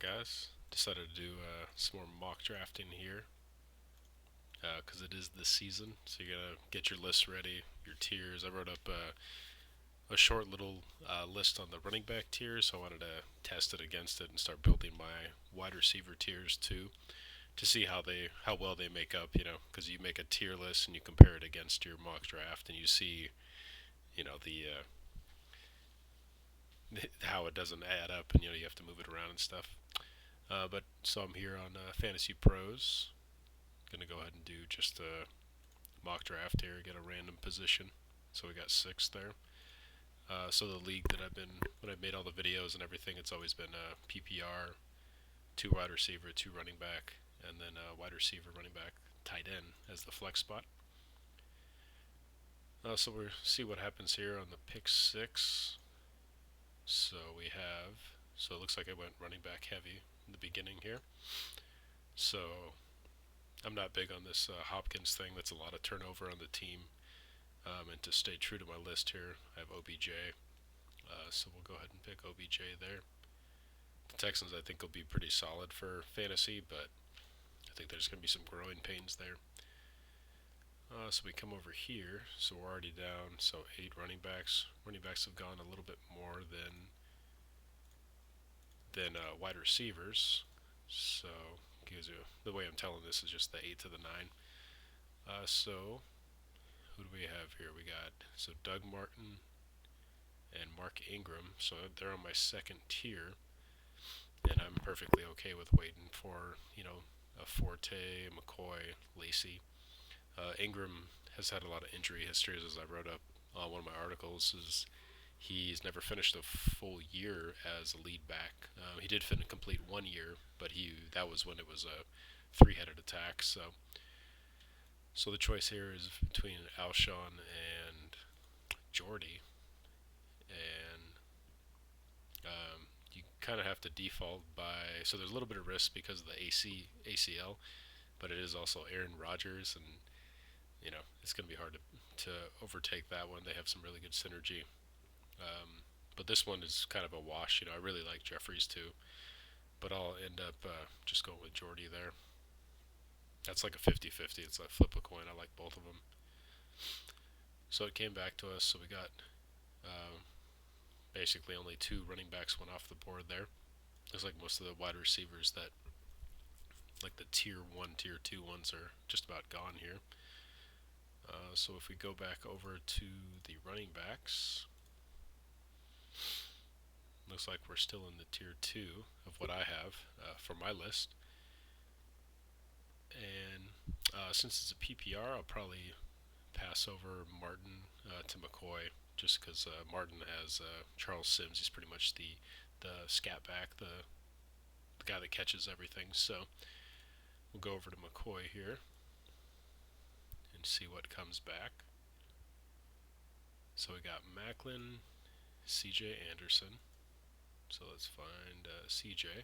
guys? Decided to do some more mock drafting here because it is the season. So you gotta get your lists ready, your tiers. I wrote up a short little list on the running back tier, so I wanted to test it against it and start building my wide receiver tiers too to see how well they make up. Because you make a tier list and you compare it against your mock draft, and you see the how it doesn't add up, and you have to move it around and stuff. But so I'm here on Fantasy Pros. Gonna go ahead and do just a mock draft here, get a random position. So we got six there. So the league that when I've made all the videos and everything, it's always been PPR, two wide receiver, two running back, and then wide receiver, running back, tight end as the flex spot. So we'll see what happens here on the pick six. So so it looks like I went running back heavy in the beginning here. So I'm not big on this Hopkins thing. That's a lot of turnover on the team. And to stay true to my list here, I have OBJ. So we'll go ahead and pick OBJ there. The Texans, I think, will be pretty solid for fantasy, but I think there's going to be some growing pains there. So we come over here. So we're already down. So 8 running backs. Running backs have gone a little bit more than wide receivers. So the way I'm telling this is just the 8 to the 9. So who do we have here? We got Doug Martin and Mark Ingram. So they're on my second tier, and I'm perfectly okay with waiting for a Forte, McCoy, Lacey. Ingram has had a lot of injury histories, as I wrote up on one of my articles. Is he's never finished a full year as a lead back. He did complete 1 year, but that was when it was a three-headed attack. So the choice here is between Alshon and Jordy, and you kind of have to default by. So there's a little bit of risk because of the ACL, but it is also Aaron Rodgers, and it's going to be hard to overtake that one. They have some really good synergy. But this one is kind of a wash. I really like Jeffries too, but I'll end up just going with Jordy there. That's like a 50-50. It's like flip a coin. I like both of them. So it came back to us. So we got basically only 2 running backs went off the board there. Looks like most of the wide receivers that, like the tier 1, tier 2 ones, are just about gone here. So if we go back over to the running backs, looks like we're still in the tier 2 of what I have for my list. And since it's a PPR, I'll probably pass over Martin to McCoy, just because Martin has Charles Sims. He's pretty much the scat back, the guy that catches everything. So we'll go over to McCoy here and see what comes back. So we got Macklin, CJ Anderson. So let's find CJ.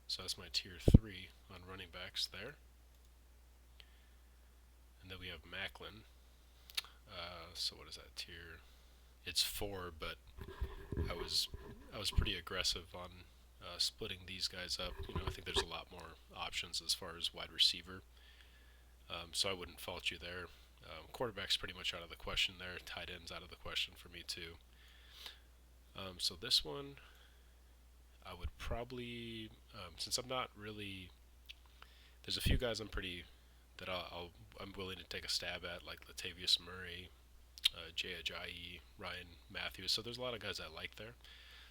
So that's my tier 3 on running backs there. And then we have Macklin. So what is that tier? It's 4, but I was pretty aggressive on splitting these guys up. I think there's a lot more options as far as wide receiver. So I wouldn't fault you there. Quarterback's pretty much out of the question there. Tight end's out of the question for me too. So this one, I would probably, since I'm not really, there's a few guys that I'm willing to take a stab at, like Latavius Murray, Jay Ajayi, Ryan Matthews. So there's a lot of guys I like there.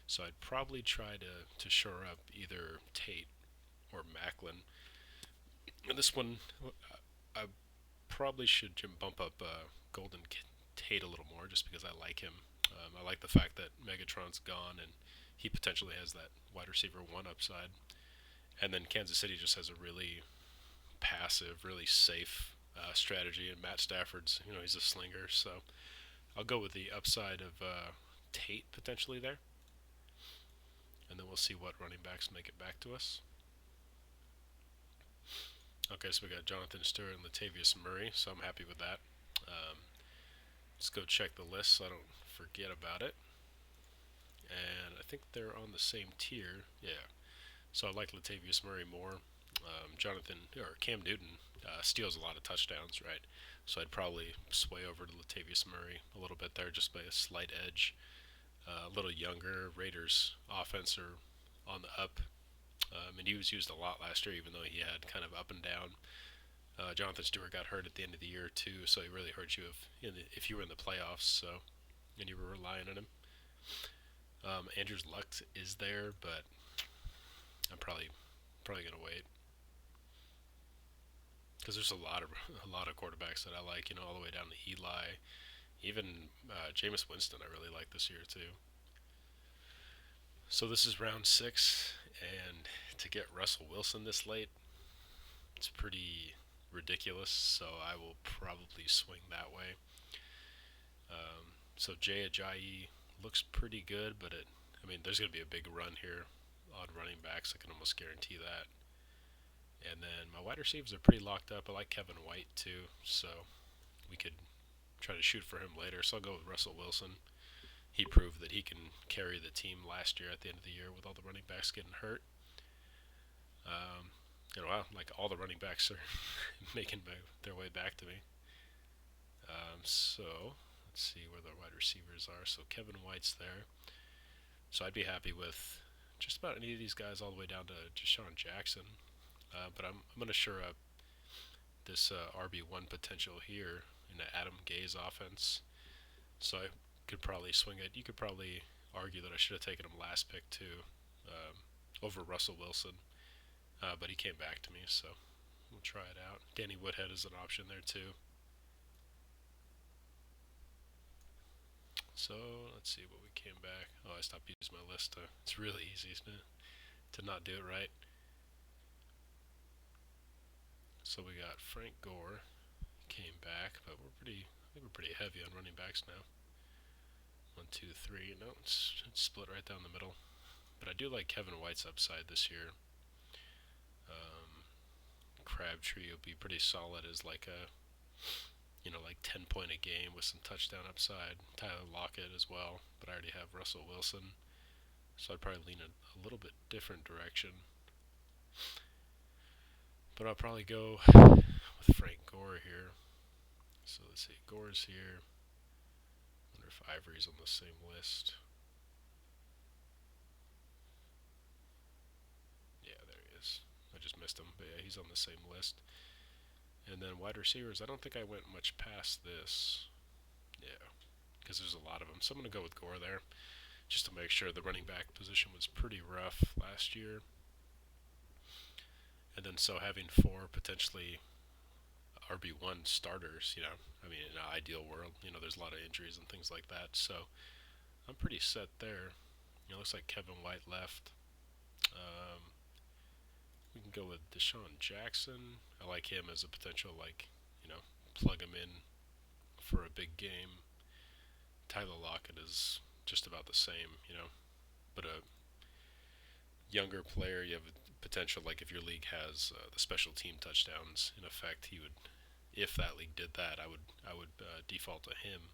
So I'd probably try to shore up either Tate or Macklin. And this one, I probably should bump up Golden Tate a little more, just because I like him. I like the fact that Megatron's gone and he potentially has that wide receiver 1 upside. And then Kansas City just has a really passive, really safe strategy, and Matt Stafford's, he's a slinger. So I'll go with the upside of Tate potentially there, and then we'll see what running backs make it back to us. Okay, so we got Jonathan Stewart and Latavius Murray, so I'm happy with that. Let's go check the list so I don't forget about it. And I think they're on the same tier. Yeah. So I like Latavius Murray more. Jonathan or Cam Newton steals a lot of touchdowns, right? So I'd probably sway over to Latavius Murray a little bit there, just by a slight edge. A little younger. Raiders offense are on the up. And he was used a lot last year, even though he had kind of up and down. Jonathan Stewart got hurt at the end of the year too, so he really hurt you if you were in the playoffs. So and you were relying on him. Andrew's luck is there, but I'm probably gonna wait because there's a lot of quarterbacks that I like. All the way down to Eli, even Jameis Winston. I really like this year too. So this is round 6, and to get Russell Wilson this late, it's pretty ridiculous. So I will probably swing that way. So Jay Ajayi looks pretty good, but there's going to be a big run here on running backs. I can almost guarantee that. And then my wide receivers are pretty locked up. I like Kevin White too, so we could try to shoot for him later. So I'll go with Russell Wilson. He proved that he can carry the team last year at the end of the year with all the running backs getting hurt. Like all the running backs are making their way back to me. So let's see where the wide receivers are. So Kevin White's there. So I'd be happy with just about any of these guys all the way down to Deshaun Jackson. But I'm going to shore up this RB1 potential here in the Adam Gase offense. So I could probably swing it. You could probably argue that I should have taken him last pick too, over Russell Wilson. But he came back to me, so we'll try it out. Danny Woodhead is an option there too. So let's see what we came back. Oh, I stopped using my list. It's really easy to not do it right. So we got Frank Gore came back, but I think we're pretty heavy on running backs now. 1, 2, 3. No, it's split right down the middle. But I do like Kevin White's upside this year. Crabtree will be pretty solid as like a, like 10 point a game with some touchdown upside. Tyler Lockett as well, but I already have Russell Wilson, so I'd probably lean a little bit different direction. But I'll probably go with Frank Gore here. So let's see, Gore's here. Wonder if Ivory's on the same list. Yeah, there he is. I just missed him, but yeah, he's on the same list. And then wide receivers, I don't think I went much past this. Yeah, because there's a lot of them. So I'm going to go with Gore there, just to make sure. The running back position was pretty rough last year. And then so having 4 potentially RB1 starters, in an ideal world, there's a lot of injuries and things like that. So I'm pretty set there. It looks like Kevin White left. We can go with Deshaun Jackson. I like him as a potential, plug him in for a big game. Tyler Lockett is just about the same, but a younger player. You have potential, like if your league has the special team touchdowns in effect, he would. If that league did that, I would default to him.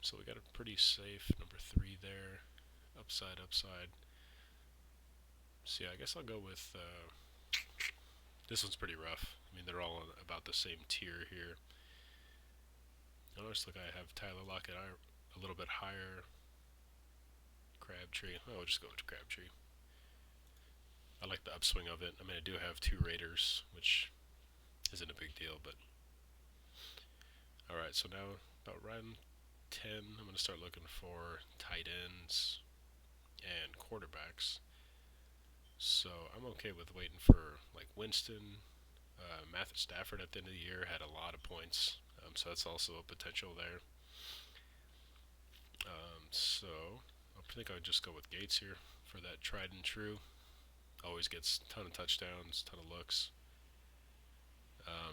So we got a pretty safe number 3 there. Upside. So yeah, I guess I'll go with. This one's pretty rough. They're all about the same tier here. Notice, look, I have Tyler Lockett a little bit higher. Crabtree. Oh, we'll just go with Crabtree. I like the upswing of it. I do have 2 Raiders, which isn't a big deal, but. Alright, so now about round 10, I'm going to start looking for tight ends and quarterbacks. So I'm okay with waiting for like Winston. Matthew Stafford at the end of the year had a lot of points, so that's also a potential there. So I think I would just go with Gates here for that tried and true. Always gets a ton of touchdowns, ton of looks.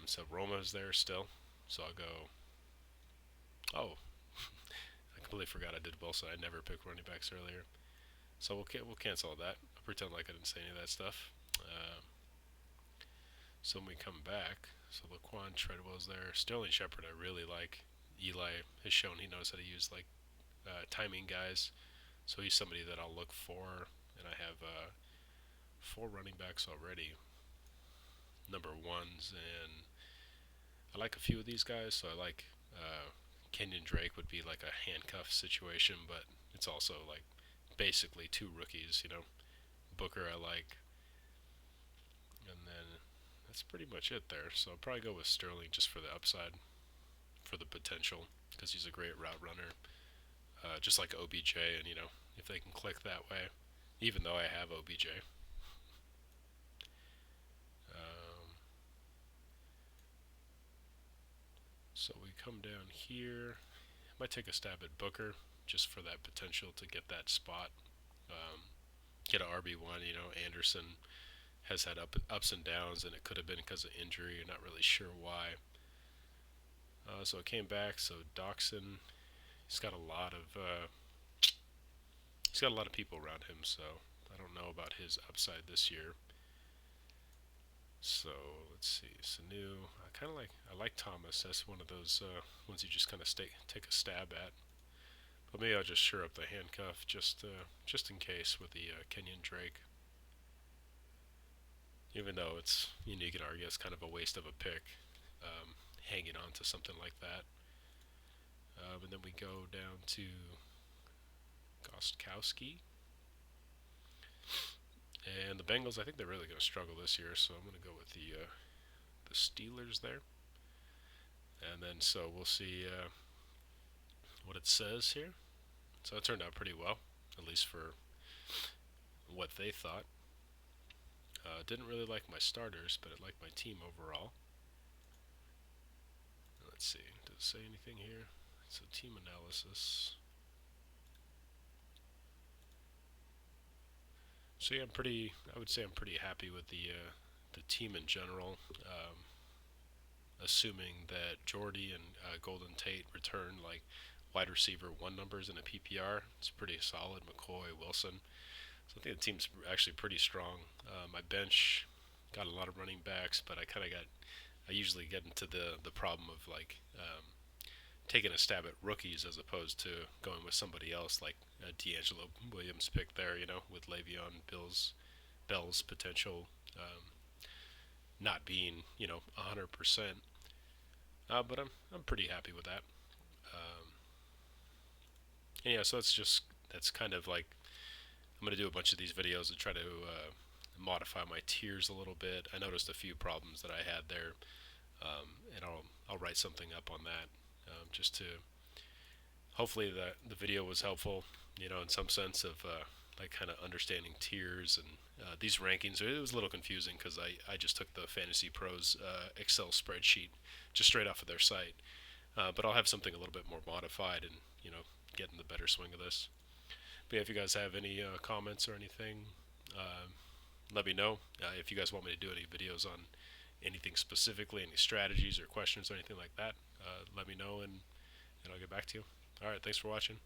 So Roma's there still, so I'll go. Oh, I completely forgot I did Wilson. I never picked running backs earlier, so we'll cancel all that. I'll pretend like I didn't say any of that stuff. So when we come back, so Laquan Treadwell's there. Sterling Shepard I really like. Eli has shown he knows how to use timing guys, so he's somebody that I'll look for. and I have 4 running backs already, number ones, and I like a few of these guys. So I like Kenyon Drake would be like a handcuff situation, but it's also like basically 2 rookies. Booker I like, and then that's pretty much it there. So I'll probably go with Sterling just for the upside, for the potential, because he's a great route runner, just like OBJ. And if they can click that way, even though I have OBJ. Um, so we come down here. I might take a stab at Booker just for that potential to get that spot. Um, get an RB1. Anderson has had ups and downs, and it could have been because of injury. You're not really sure why. So it came back. So Doxson, he's got a lot of people around him. So I don't know about his upside this year. So let's see, Sanu. I like Thomas. That's one of those ones you just kind of take a stab at. But maybe I'll just sure up the handcuff just in case with the Kenyon Drake. Even though you can argue it's kind of a waste of a pick, hanging on to something like that. And then we go down to Gostkowski. And the Bengals, I think they're really going to struggle this year, so I'm going to go with the Steelers there. And then so we'll see what it says here. So it turned out pretty well, at least for what they thought. Didn't really like my starters, but I liked my team overall. Let's see, does it say anything here? So team analysis. So yeah, I would say I'm pretty happy with the team in general. Assuming that Jordy and Golden Tate return like wide receiver 1 numbers in a PPR, it's pretty solid. McCoy, Wilson. So I think the team's actually pretty strong. My bench got a lot of running backs, but I usually get into the problem of like taking a stab at rookies as opposed to going with somebody else like D'Angelo Williams pick there, with Le'Veon Bell's potential not being, 100%. But I'm pretty happy with that. Um, and yeah, so that's kind of like I'm gonna do a bunch of these videos to try to modify my tiers a little bit. I noticed a few problems that I had there, and I'll write something up on that, just to hopefully the video was helpful, in some sense of like kind of understanding tiers and these rankings. It was a little confusing because I just took the Fantasy Pros Excel spreadsheet just straight off of their site, but I'll have something a little bit more modified and get in the better swing of this. But yeah, if you guys have any comments or anything, uh, let me know. If you guys want me to do any videos on anything specifically, any strategies or questions or anything like that, let me know and I'll get back to you. All right, thanks for watching.